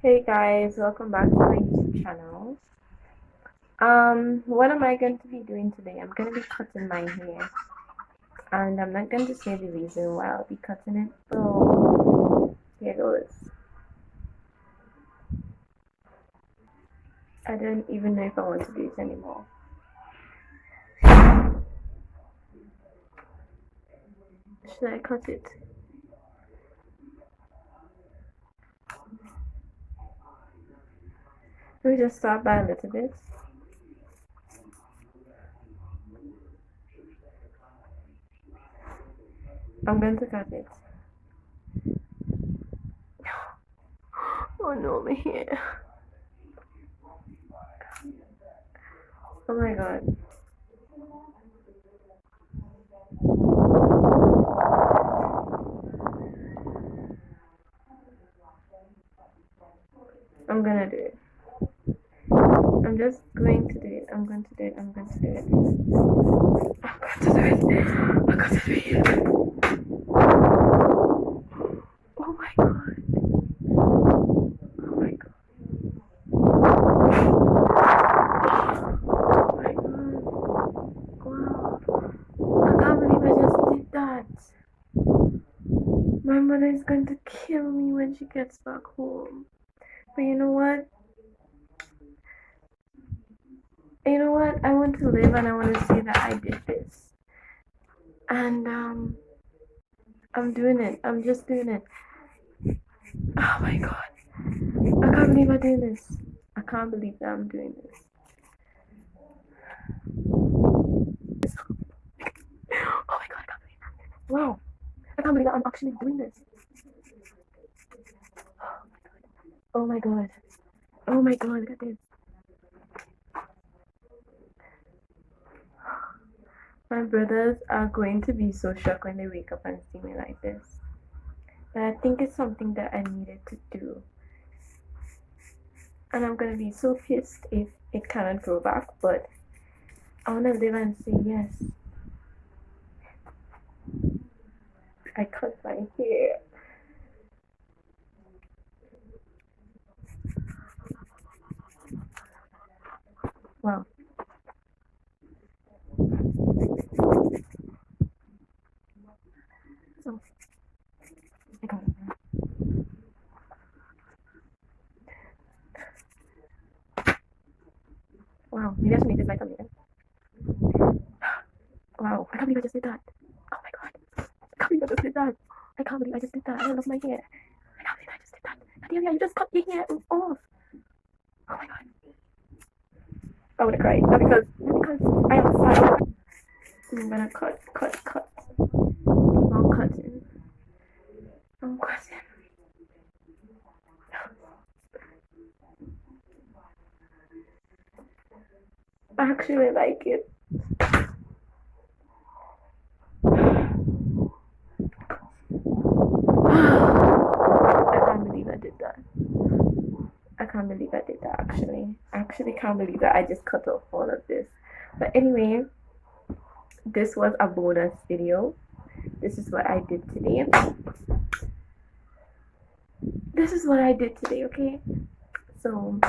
Hey guys, welcome back to my YouTube channel. What am I going to be doing today? I'm going to be cutting my hair, and I'm not going to say the reason why I'll be cutting it, so here goes. I don't even know if I want to do it anymore. Should I cut it? Let me just start by a little bit. I'm going to cut it. Oh no, my hair. Oh my god. I'm gonna do it. I'm just going to do it. I'm going to do it. I'm going to do it. I'm going to do it. I'm going to do it. Oh my god. Oh my god. Oh my god. Wow. I can't believe I just did that. My mother is going to kill me when she gets back home. But you know what? You know what? I want to live and I want to say that I did this. And I'm doing it. I'm just doing it. Oh my god. I can't believe I'm doing this. I can't believe that I'm doing this. Oh my god, I can't believe that. Wow. I can't believe that I'm actually doing this. Oh my god. Oh my god, look at this. My brothers are going to be so shocked when they wake up and see me like this. But I think it's something that I needed to do. And I'm gonna be so pissed if it cannot grow back, but I wanna live and say yes. I cut my hair. Wow. So I got it. Wow, maybe I should make this light on later. Wow, I can't believe I just did that. Oh my god. I can't believe I just did that. I can't believe I just did that. I love my hair. I can't believe I just did that. Cardalia, you just cut your hair off. Oh my god. I wanna cry. Not because I am sad. I'm gonna cut. I'm cutting. I'm cutting. I actually like it. I can't believe I did that. I can't believe I did that actually. I actually can't believe that I just cut off all of this. But anyway, this was a bonus video. This is what I did today. This is what I did today, okay? So